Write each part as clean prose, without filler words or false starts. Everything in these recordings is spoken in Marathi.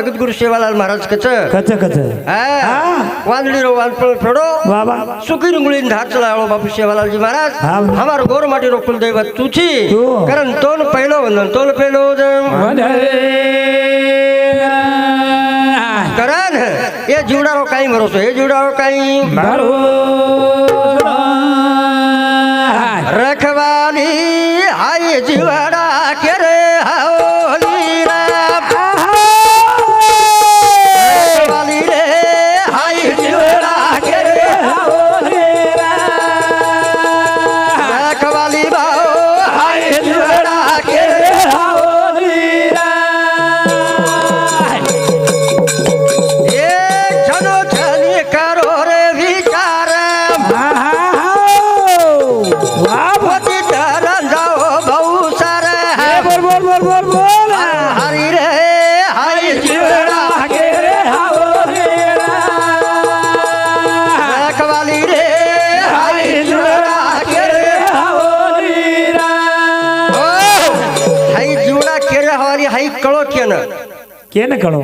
जगतगुरु सेवालाल महाराज कच कच वांदड़ी रो वानपल फेड़ो बाबा सुखी रुंगली धार चलाओ बापू सेवालाल जी महाराज हाँ। हमार गोर माटी रो कुल दैवत तुची तू। कारण तोल पहलो वंदन तोल पहलो करण ये जीवड़ा रो काई भरोसो ये जीवड़ा रो काई रखवाली हाय जीवड़ा के रे हाओली राम रखवाली रे हाय जीवड़ा के रे हाओली राम रखवाली बाओ हाय जीवड़ा के रे हाओली राम ये जनो जनी करो रे विचार होती तरन जाओ बहु सारे बोल हरी रे हरी जीवड़ा के रे हाओली रखवाली रे हरी जीवड़ा के रे हाओली हाई जीवड़ा के रे हाओली हाई कळो केन केन कळो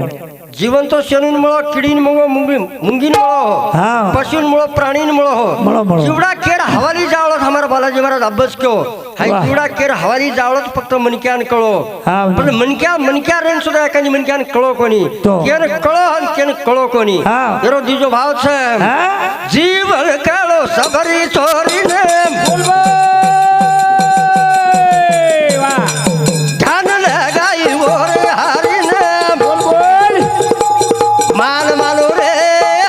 जीवन तो शनीन मुळो किडीन मुळो मुंगीन मुळो हाँ। पशुन मुळो प्राणीन मुळो मुळो। जीवड़ा केर हवाली जावळत हमारा बालाजी महाराज अभ्यास क्यो हाई वाह। जीवड़ा केर हवाली जावळत फक्त मनक्यान कळो हाँ। पण मनक्या रेन सुद्धा एकानी मनक्यान कळो कोणी तो। केन कळो आणि केन कळो कोणी हाँ। एरो दीजो भाव छे जीवन कळो सबरी छोरीने ध्यान लगाई मोरे हरीने मान मालो रे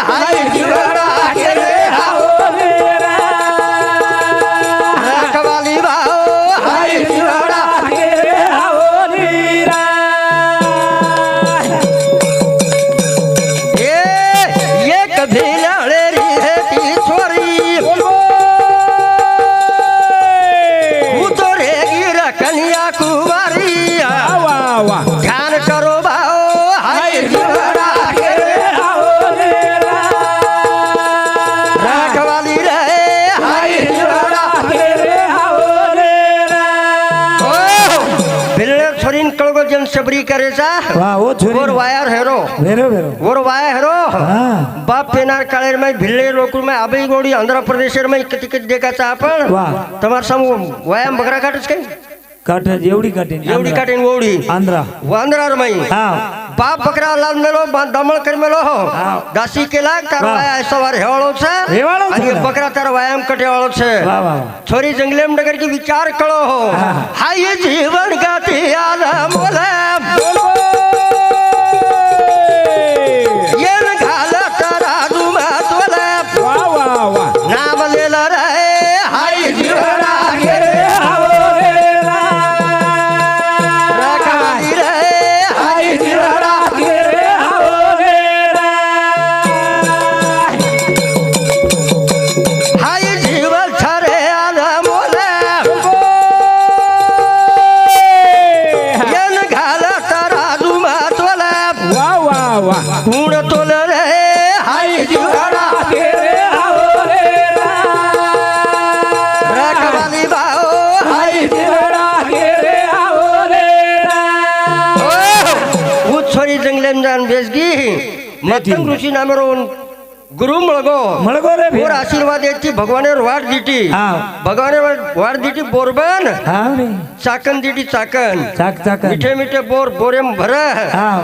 हाय जीवड़ा के रे हाओली रखवाली बाओ हाय जीवड़ा के रे हाओली ये कभी लड़े री है ती छोरी उतरेगी रकनिया कुंवारी ध्यान करो बाओ हाय जीवड़ा के रे हाओली रखवाली रे हाय जीवड़ा के रे हाओली बिरले छोरीन कळगो जन सबरी करेचा वाह वो छोरी और वायर हेरो वेरो वेरो और वाया हेरो हाँ। बाप पेनार काळेर में भिल्ले लोकुल में आबई गोडी आंध्र प्रदेश में किती किती देखाचा आपण वाह। તમાર સામુ વાયામ બકરા કાટસ કઈ काटे जेवढी काटे एवढी काटेन ओवडी आंध्रा वांद्रार मई हाँ बाप बकरा लाल मेलो दमण कर मेलो हाँ। दासी केला तार वाह। वाया सवार हेवाळो छे हेवाळो छे। आणि बकरा तार वायाम कटेवाळो छे वाह वाह छोरी जंगलेम नगर की विचार कळो हो हाँ। हाय जीवन गाती आला मोला येन घाला तारा दुमा तोला वाह वाह वाह नाम लेला रे हाय जीवड़ा के रे रखवाली रे हाय जीवड़ा के रे हाय जीवन छरे आला मोला येन घाला तारा दुमा तोला वाह वाह वाह गुण तोल रे हाय जीवड़ा के रे रखवाली बाओ हाय जीवड़ा के रे वो छोरी जंगलेम जान बेसगी मतंग ऋषि नामेरो गुरु मळगो मळगो रे और आशीर्वाद याची भगवानेर वाट दिटी हाँ भगवानेर वाट दिटी बोरबन हाँ रे चाकन दिटी चाकन चाक चाक मीठे मीठे बोर बोरेम भर हाँ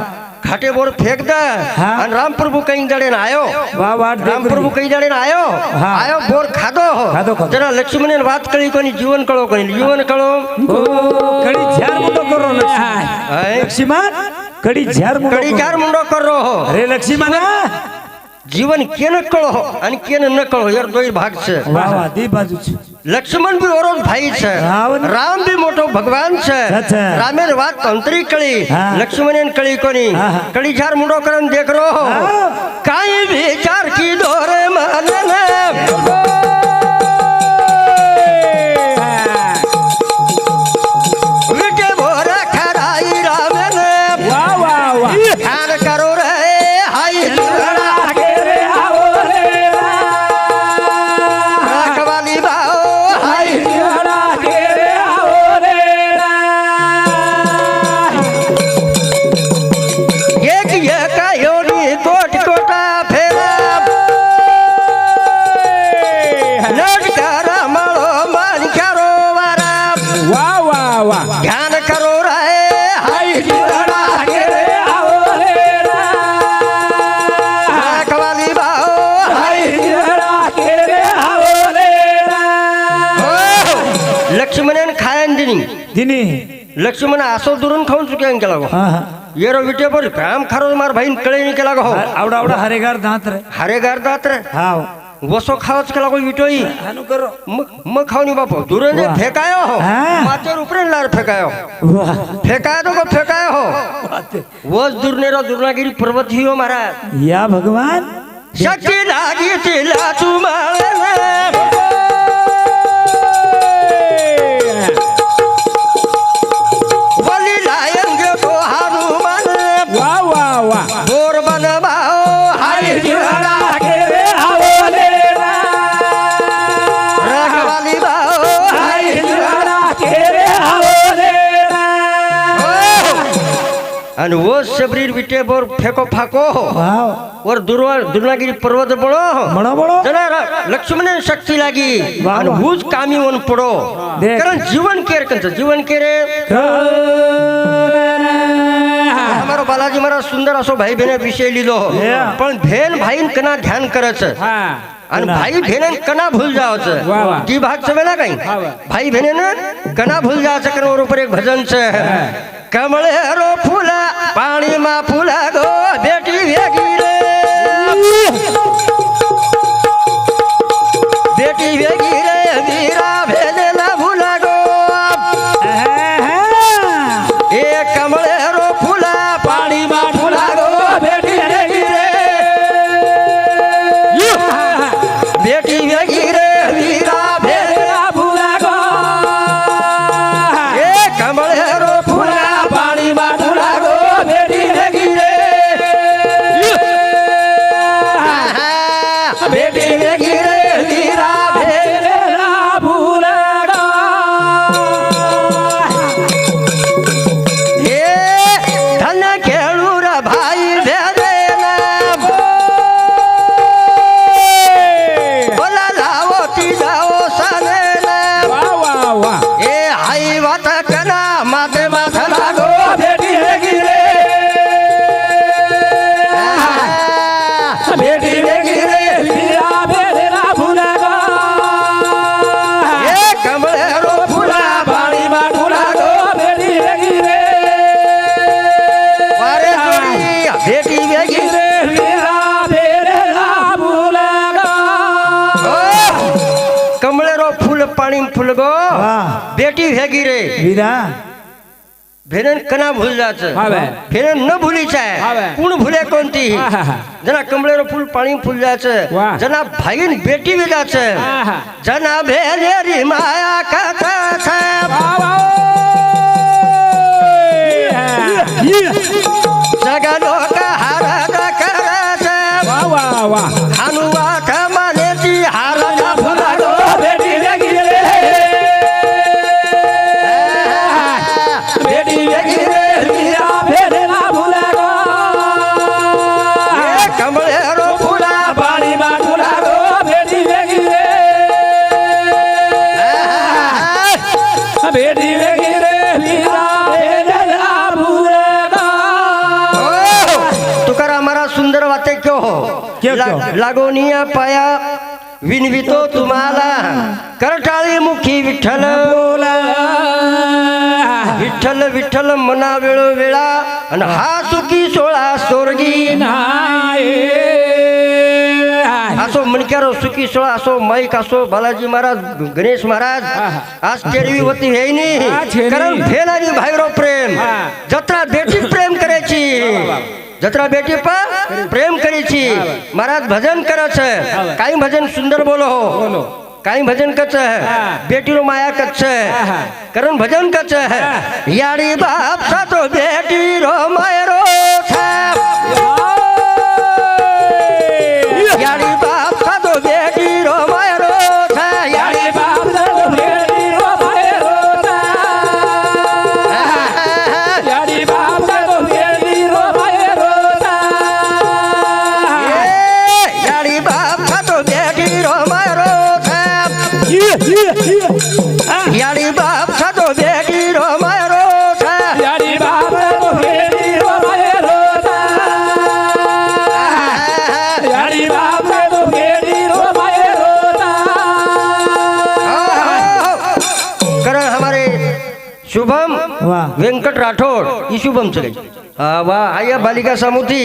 घाटे बोर फेंक दे हाँ। आणि राम प्रभु कहीं जड़े ना आयो वाह वाट राम प्रभु कहीं जड़े ना आयो हाँ। आयो बोर खादो खादो, खादो। जरा लक्ष्मण बात करी कोनी जीवन कळो कोनी जीवन कळो कड़ी झार मुंडो करो हाय। लक्ष्मण कड़ी झार मुंडो कडी चार मुंडो करो हो अरे लक्ष्मण जीवन केन कळो आणि केन न कळो यार दोई भाग छे वाह वाह दी बाजू छे लक्ष्मण भी औरोज भाई छे रावण। राम भी मोटो भगवान छे अच्छा। रामेर बात अंतरी कळी हाँ। लक्ष्मणन कळी कोनी हाँ, हाँ। कडी झार मुंडो करन देख रो हाँ। काई विचार की दोरे मानने विटे भोरा खराई रामने वाह वाह वाह ध्यान करो रे हाय जीवड़ा के रे रखवाली बाओ हाय जीवड़ा के रे एक ये तिने लक्ष्मण असो दुरून खाऊन चुक्यान केला गो हा हा येरो विटे पर काम खारो मार भाईन कळे नाही केला गो आवडा आवडा हरेगार दांत रे हारे गारदात रे हा वसो खावच केला गो विटोई हानु करो मग खावनी बापो दुरून जे वाह. फेकायो हो हा. मातेर उपरे लार फेकायो वाह फेकायो तो को फेकायो हो बात. वस दुर्नेरो दुर्नागिरी पर्वत हियो महाराज या भगवान शक्ती लागी तिला तुम्हाला वली लायंग तो हनुमान वा वा वा बोर बनवाओ हाय जिवाला रे आवले रखवाली बाओ हाय रे आवले आणि वो शबरीर विटे बोर फेको फाको वाव और दुर्नागिरी पर्वत पडो बड़ो बड़ो जरा लक्ष्मण शक्ती लागी वाह, आणि वाह. हुज कामी वन पडो देख. कारण जीवन केर कंच जीवन केरे અમારો બાલાજી મારા સુંદર असो भाई बहिणी विषय लिहिलो Yeah. पण भेन भाईन कना ध्यान करायचं हा आणि भाई बहिणी कना भूल जावचं वाह, वाह. ती भाग सवेला काही वाह, वाह. भाई बहिणीनं कना भूल जायचं कारण बरोबर एक भजन છે कमळे रो फुला पाणी मा फुला गो बेटी वेगी रे बेटी वेगी रे वीरा भेलेला भुला गो ए कमळे रो फुला पाणी मा फुला गो बेटी वेगी रे बेटी वेगी रे वीरा भेलेला भुला गो ए कमळे रो फुला पाणी मा फुला गो बेटी वेगी रे बेटी वेगी रे वीरा भेलेला भुला गो ए धन केळूर भाई भेदेला बोला लावो ती जाओ सनेला वा वा वा ए आई वात कना माते माथ लागो बेटी वेगी रे बेटी वेगी रे वीरा भेलेला भुला गो ए कमळे रो फुला पाणी मा फुला गो बेटी वेगी रे वारे जोडी बेटी वेगी रे वीरा भेलेला भुला गो कमळे रो फूल पाणी फुल गो वाह बेटी वेगी रे वीरा भेनन कना भूल जायचं हा बे. भेनन न भुलीचं हा बे. आहे कोण भुले कोणती आहा. जना कमळेरो फुल पाणी फुल जायचं वाह. जना भाईन बेटी वेदाचं आहा. जना भेलेरी माया कथा जगा लोक हाराज करायचं वा वा वा हनुवाथ मानेची हाराज फुला गो बेटी वेगी रे बेटी वेगी रे वीरा भेलेला भुला गो ए कमळेरो फुला पाणी मा फुला गो बेटी वेगी रे बेटी वेगी रे वीरा भेलेला भुला गो तुकाराम महाराज सुंदर वाते क्यों हो क्यों? लागोनिया पाया विनवितो तुम्हाला करटाळी मुखी विठ्ठल बोला विठ्ठल विठ्ठल मना वेळो वेळा आणि हा सुखी सोळा स्वर्गी असो मणक्यारो सुखी सोळा असो माईक असो बालाजी महाराज गणेश महाराज आज तेरवी होती हे नाही कारण भेल आणि भाईरो प्रेम जत्रा बेटी प्रेम करायची जत्रा बेटी पर प्रेम करायची महाराज भजन करायचं काही भजन सुंदर बोलो हो काही भजन कच बेटी रो माया कच कारण भजन कच याडी बाप सा तो बेटी रो मायरो याडी बाप सा तो बेटी रो मायरो याडी बाप सा तो बेटी रो मायरो याडी बाप सा तो बेटी रो मायरो याडी बाप सा तो बेटी रो मायरो याडी बाप सा तो बेटी रो मायरो याडी बाप सा तो बेटी रो मायरो वाह. व्यंकट राठोड ही शुभम सगळे वा या बालिका समूहती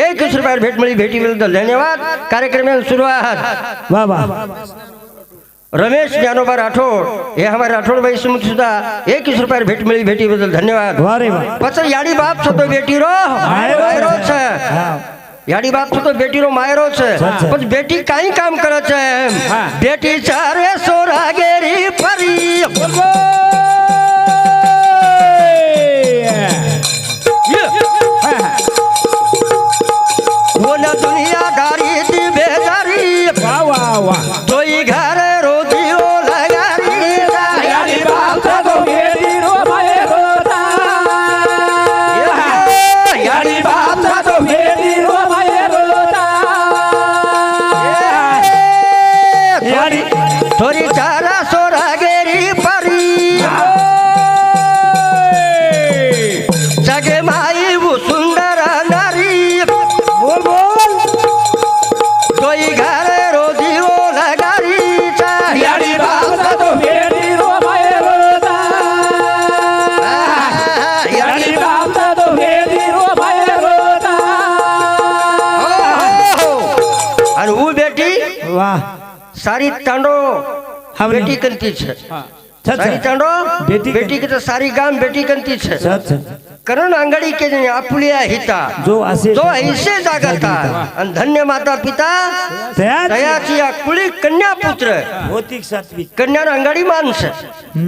21 रुपयावर भेट मिळी भेटीबद्दल धन्यवाद. कार्यक्रमाला सुरू आहात वाह वाह रमेश ज्ञानोबा राठोड हे हमारे राठोड भाई समूह सुद्धा 21 रुपयावर भेट मिळी भेटीबद्दल धन्यवाद. वाह रे वाह. પછી યાડી બાપ થતો બેટી રો માયરો છે હા. યાડી બાપ થતો બેટી રો માયરો છે સાચે. પછી બેટી કાઈ કામ કરે છે હા. બેટી ચારે સોરાગેરી ફરી ઓના દુનિયાદારી દી બેજારી વાહ વાહ વાહ. તોય ઘરે રોજીઓ લગારી યારી બાપ થતો બેટી રો માયરો યારી બાપ થતો બેટી રો માયરો યારી થોડી ચારા સોરાગેરી ફરી જગે માઈ વો સુંદર નારી બોલ બોલ. તોય ઘરે રોજીઓ લગારી યારી બાપ થતો બેટી રો માયરો યારી બાપ થતો બેટી રો માયરો અને હું બેટી વાહ. સારી તાંડો હા, બેટી કંતી છે સારી છ તાંડો બેટી બેટી કે સારી ગામ બેટી કંતી છે છ. કરણ આંગળી કે આपुલિયા હિતા જો આશે જો ऐसे जागता અને ધન્ય માતા પિતા દયાથી આ કુળી કન્યા પુત્ર ભૌતિક સાત્વિક કન્યાનો આંગળી માન છે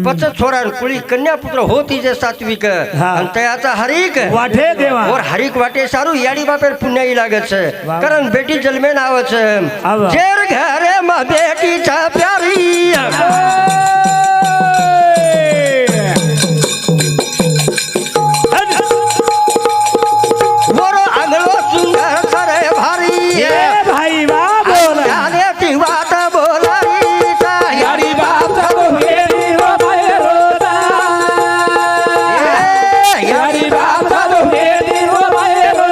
પછી છોરા કુળી કન્યા પુત્ર હોતી જે સાત્વિક હા. અને તયાતા હરીક વાઠે દેવા. ઓર હરીક વાટે સારું યાડી બાપે પુણ્યાઈ લાગે છે વાહ. કારણ બેટી જન્મે ના આવે છે આવે. જેર ઘરે માં બેટી છે પ્યારી મોરો આંગળો સુંદર કરે ભારી એ ભાઈ વાહ બોલ. ત્યાંથી વાત બોલાવી યારી બાપ થતો બેટી રો માયરો યારી બાપ થતો બેટી રો માયરો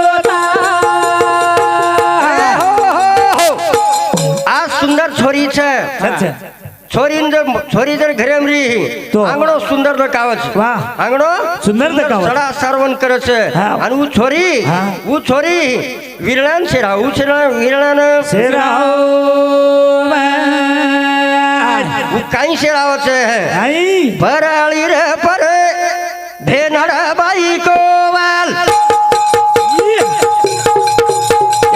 આ સુંદર છોરી છે છ. છોરી જર ઘરે મરી તો. આંગણો સુંદર દેખાવે છે વાહ. આંગણો સુંદર દેખાવે. સડા સારવન કરે છે હા. અને હું છોરી હા. વીરણાન છે હું છે વીરણાન શેરાઓ હું કાઈ શેરાવે છે આઈ ભરાળી રે પરે ભેનડા બાઈ કોવાલ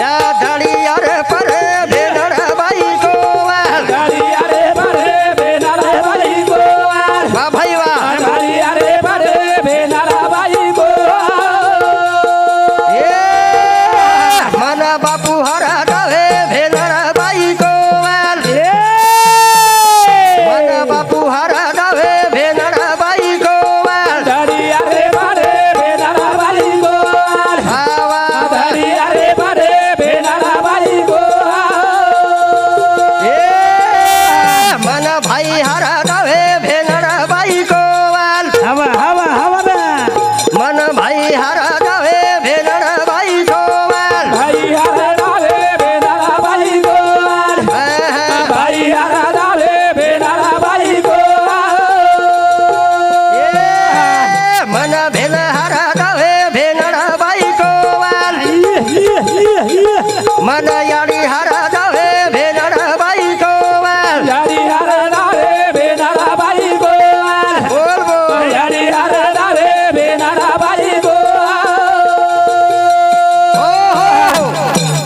યા ધાડી રે પરે ભેનડા બાઈ કોવાલ યારી યારે ભરે બેનારા બાઈ ગોવાલ વાહ ભાઈ વાહ યારી યારે ભરે બેનારા બાઈ ગોવાલ એ માના બાપુ હરા ગાવે ભેનડા બાઈ કોવાલ માના બાપુ હરા ગાવે ભેનડા બાઈ કોવાલ યારી યારે ભરે બેનારા બાઈ ગોવાલ વાહ વાહ યારી યારે ભરે બેનારા બાઈ ગોવાલ એ માના ભાઈ હરા ગાવે ભેનડા બાઈ કોવાલ હવા હવા હવા બે मन भाई हरा गावे भेनड़ भाई कोवाल ભાઈ યારે ડાલે બેનારા બાઈ ગોવાલ ભાઈ યારે ડાલે બેનારા બાઈ ગોવાલ ए मन भेल हरा गावे भेनड़ भाई कोवाल मन याड़ी हरा गावे भेनड़ भाई कोवाल યારી યારે ડાલે બેનારા બાઈ ગોવાલ बोल बोल યારી યારે ડાલે બેનારા બાઈ ગોવાલ ओ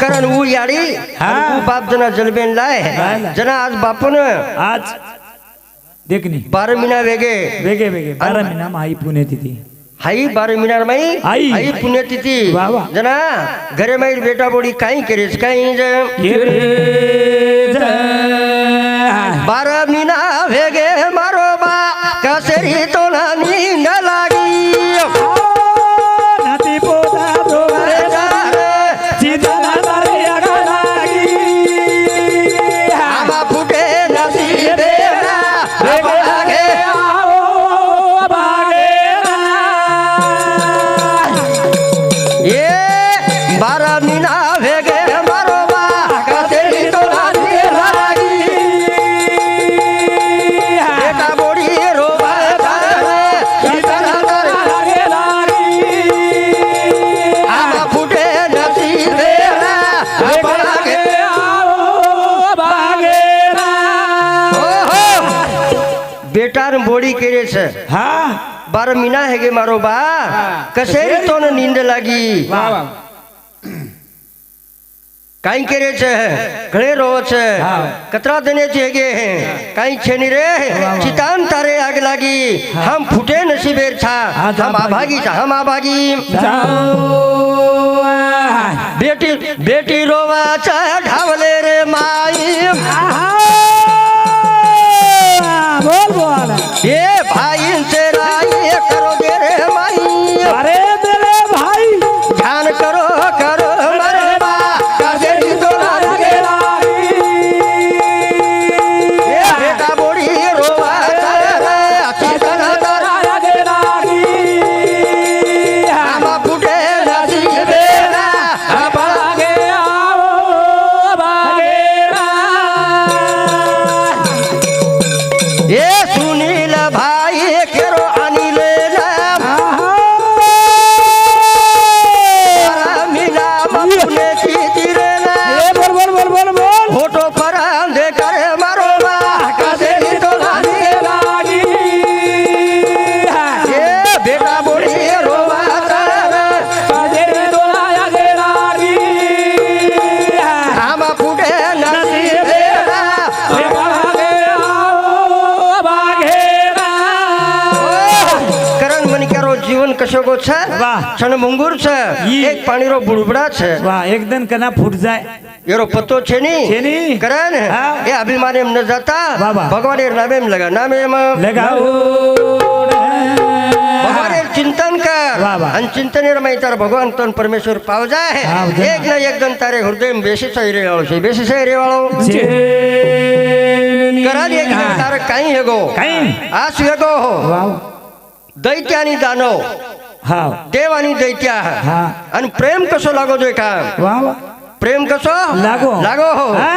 करण वो याड़ी हाँ. वो बाप जना जलबेन लाए जना आज बापन आज देखनी 12 महीना वेगे वेगे वेगे 12 મહિનામાં આઈ પુણે હતી हाई 12 महीना मई आई. हाई पुण्यतिथि वाह, वाह. जना घरे माई बेटा बोड़ी काई करेस काई ज 12 महीना वेगे मारो बा कसरी तो नानी न लागी નાતી પોતા ધોવારે સીધા તારે આગળ લાગી આમાં ફૂટે નસીબે ના લાગે આવો ભાગે એ 12 મहीना વેગે મારો બા कसरी तो नानी न लागी बोली करे छे હા 12 महीना है गे मारो बा कसेरी तो न नींद लागी વાહ વાહ काई करे छे घणे रोव छे हाँ। कतरा देने छे गे काई छे नी रे चितान तारे आग लागी हम फूटे नसीबेर छा हाँ, हम आभागी छा हम आभागी જાઓ बेटी बेटी रोवा छे ढावले रे माई બોલ બોલ ये भाई से राय करो गे रे माई અરે મેરે ભાઈ ध्यान करो करो मरे बा कसेरी तो लागे ये बेटा बोड़ी रोवा छे रे चितान तारे हम फूटे नसीबेर ભાગે આવો ભાગેરા ये सुनील भाई केरो अनिल नाम मीना मपुने की तिरे એ બોલ બોલ બોલ બોલ બોલ फोटो पर दे करे मारो बा कसेरी तो लागे લાગી ये बेटा बोली रोवा तारे કસેરી તો લાગે લાગી हम फूटे नसीबेरा ભાગે આવો ભાગેરા करण मन केरो जीवन कशो को छे वाह। क्षण मंगूर छे ये। एक पानी रो बुड़बड़ा छे વાહ એકદમ કના ફૂટ જાય एरो पत्तो छे नी છે ની? करण हाँ। ये अभिमान एम न जाता वाह, वाह। भगवान एर नाम एम लगा नाम एम લગાવ भगवान एर चिंतन कर वाह, वाह। अन चिंतन एर में तार भगवान तन परमेश्वर पाव जाए हाँ, जाए। एक न एक दिन तारे हृदय में बेसी सही रे वालो छे बेसी सही रे वालो करण एक दिन तारे काई हेगो કાઈ आस हेगो વાવ दैत्यानी दानो હા देवानी दैत्या हाँ। अन प्रेम कसो लागो जो काम વાવ प्रेम कसो लागो लागो हो હા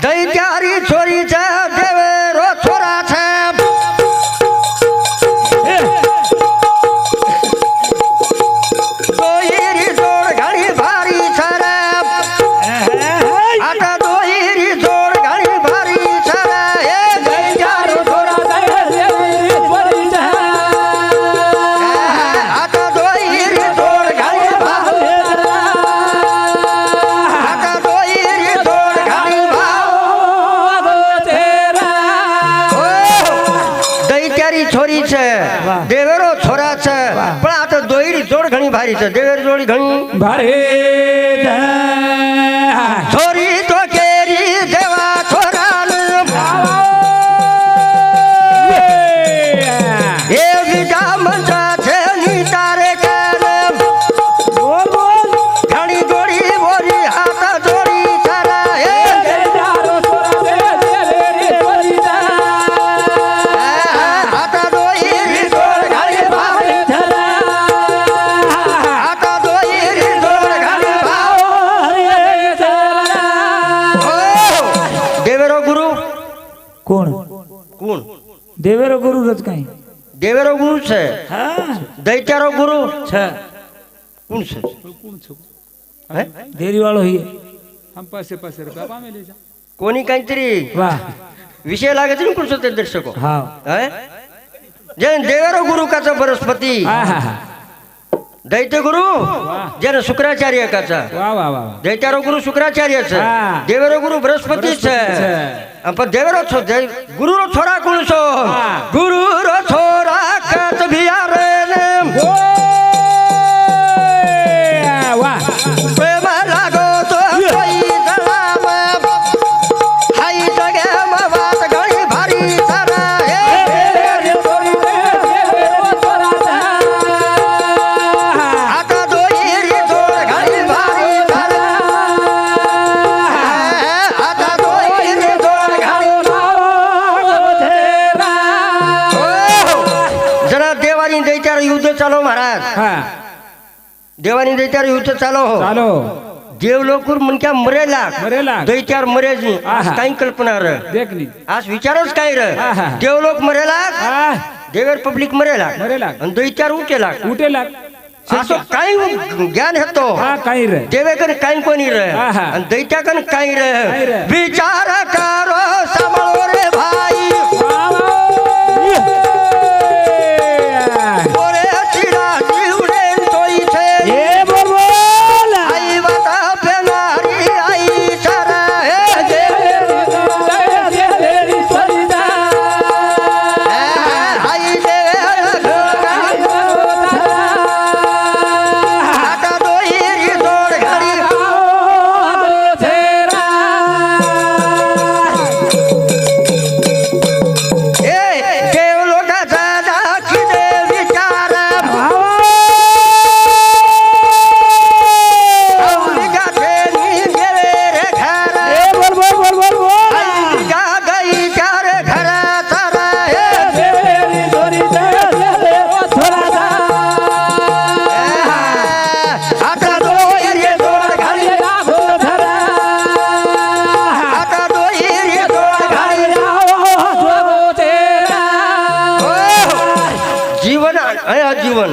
दैत्यारी छोरी छे देवेरो छोरा छे दोहिरी जोड़ घणी भारी छे रे आटा दोहिरी जोड़ घणी भारी छे रे ए दैत्यारो छोरा आटा दोहिरी जोड़ घणी भारी आटा दोहिरी जोड़ घणी भारी दैत्यारी छोरी छे वाह। देवेरो छोरा छे वाह। पण आ तो दोहिरी जोड़ घणी भारी छे देवेर जोड़ी घणी ભારે छोरी तो केरी देवा छोरा ए विदा मंचा छे नी तारे कर બોલ બોલ घणी जोड़ी बोरी हाथ जोड़ी छरा ए हाथ दोहिरी जोड़ घणी भारी हाथ दोहिरी जोड़ घणी भारी देवेरो गुरु કોણ कोण દેવેરો ગુરુ રજ કાઈ देवेरो गुरु छे હા दैत्यारो गुरु છે कोण छे કોણ છો હે દેરી વાળો હી આમ પાસે પાસે રૂપિયા પામે લઈ જા कोणी काहीतरी વાહ विषय लागे છે ને कुछ ते दर्शको હા હે जे देवेरो गुरु काचा बृहस्पती આહા दैत्य गुरु जेने शुक्राचार्य काचा વાહ વાહ વાહ दैत्यारो गुरु शुक्राचार्य छे હા. देवेरो गुरु बृहस्पति छे છે. पण देवेरो छो गुरु रो छोरा कोण छो गुरु रो छोरा कत भियारे ने વાહ प्रेम लागो तो कोई सलाम हाई जगे में बात घणी भारी सारा हे आता दोहिरी जोड़ घणी भारी सारा आता दोहिरी जोड़ घणी जरा देवानी दैत्यार युद्ध चालो महाराज હા देवानी दैत्यार युद्ध चालो हो ચાલો देवलोकूर मनक्या मरेला मरेला. दैत्यार मरेज नी आज आहा. काही कल्पना र દેખ ની आज विचारच काय र आहा. देवलोक मरेला આ देवेर पब्लिक मरेला मरेला. आणि दैत्यार उठेला ઉઠેલા असो काही ज्ञान हेतो હા કાઈ રે देवेकन काही कोणी र आहा. आणि दैत्याकन काही र काही र. विचार करो सांभाळो रे भाई જીવન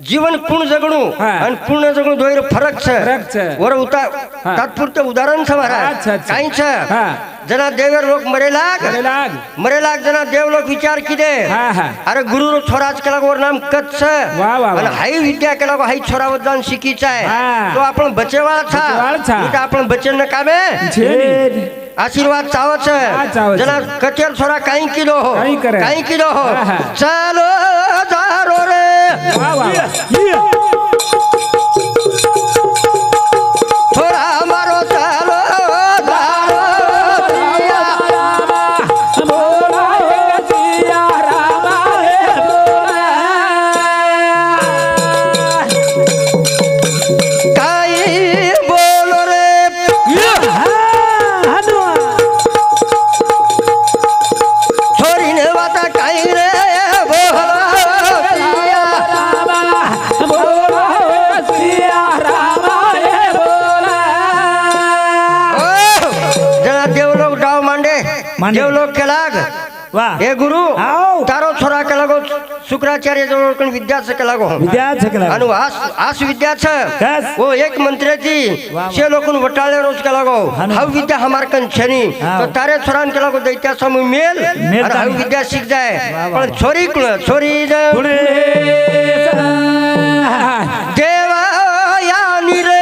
જીવન પૂર્ણ જગણું હા. અને પૂર્ણ જગણું દોયરો ફરક ફરક છે. છે ઓર હા. તાત્પુરતે ઉદાહરણ છે મારા અચ્છા, અચ્છા. કાંઈ છે હા. જના દેવર લોક મરેલાગ લાગ મરેલાગ જના દેવલોક વિચાર કીધે હા, હા. અરે ગુરુ નો છોરા જ કેલાક ઓર નામ કચ્છ છે વાહ, વાહ, વાહ. અને હાઈ વિદ્યા કેલાક હાઈ છોરા વદાન શીખી ચાય હા. તો આપણ બચેવાળ છા બચેવાળ છા. નહીં તો આપણ બચે ન કામે છે ને. આશીર્વાદ ચાવો છે હા, ચાવો છે. જના કચેર છોરા કાઈ કીધો હો કાંઈ કરે. કાઈ કીધો હો હા, હા. ચાલો જારો રે વાહ વાહ છોરા મારો ચાલો જારો કાઈ બોલો રે છોરીને વાતા કાઈ રે બોલો જણા દેવલોક ડાવ માંડે માંડે. દેવલોક કેલાગ વાહ હે ગુરુ આવ. તારો છોરા કેલાગો શુક્રાચાર્ય જોડો કણ વિદ્યા છે કેલાગો વિદ્યા છે કે આનું આસ વિદ્યા છે બસ. ઓ એક મંત્રેથી વાહ. સે લોકોનું વટાળે રોજ કેલાગો હાનું. હવ વિદ્યા હમાર કન છે ની હા. તો તારે છોરાન કેલાગો દૈત્યા સમૂહ મેલ મેલ અને તાની. હવ વિદ્યા શીખ જાય વાહ, વાહ. પણ છોરી કોણ છોરી જ પુણે દેવાયાની રે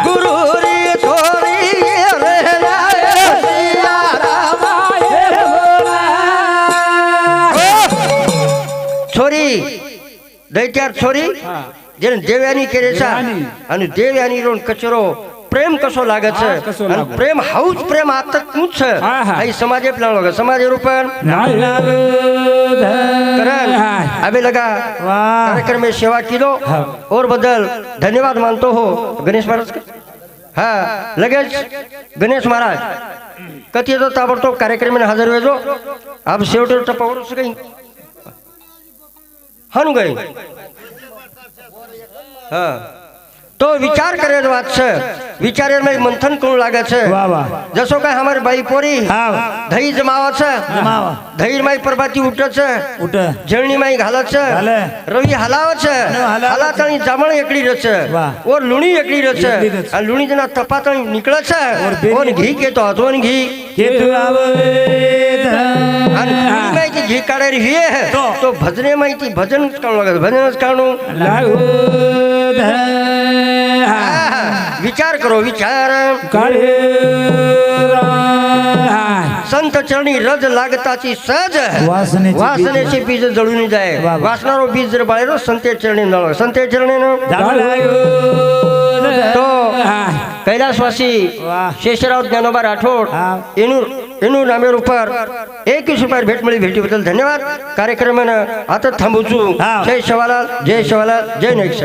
ગુરુ રે છોરી રે છોરી દૈત્યાર છોરી જેને દેવ્યાની કરે છે દેવ્યાની. અને દેવ્યાની રો કચરો પ્રેમ કશો લાગે છે હા, કશો અને લાગે. પ્રેમ હાઉસ પ્રેમ આતક નું જ છે હા, હા. આ સમાજે પ્લાન લાગે સમાજે રૂપન करण अभी लगा वाह। कार्यक्रम में सेवा की लो और बदल धन्यवाद मानता हो गणेश महाराज का हाँ लगे गणेश महाराज कथी तो ताबड़तोब कार्यक्रम में हाजिर हुए जो आप शेवटे टपावर से गई हन गई हाँ तो विचार करे बात છે વિચારે में मंथन कोण लागे છે वाह वाह जसो काय हमारे बाई पोरी हाँ दही जमावा છે जमावा. दही माई परबाती उठे છે उठ जळणी माई घालत છે घाले. रवी हलावे છે हलावे हलातानी जामण एकड़ी रहे છે वाह. और लूणी एकड़ी रहे છે एकड़ी रहे છે. અને लूणी जना तपातानी निकळे છે और बेनी- और घी के तो हतवन घी के तू आवे અને લૂણી માઈથી ઘી કાઢે રહીએ તો ભજને માઈથી ભજન કાણું લાગે ભજન જ કાણું विचार करो विचार संत चरणी रज लागताची सहज वासनेची वासनेचे बीज जळून जाय वाह, वाह. वासनारो बीज जर बाळेरो संते चरणी न संते चरणी न तो कैलासवासी वाह. शेषराव ज्ञानोबा राठोड હા. એનું નામેર ઉપર 21 રૂપિયા ભેટ મળી ભેટી બદલ ધન્યવાદ કાર્યક્રમને આત થાંભું છું હા. જય સવાલાલ જય નૈક્ષ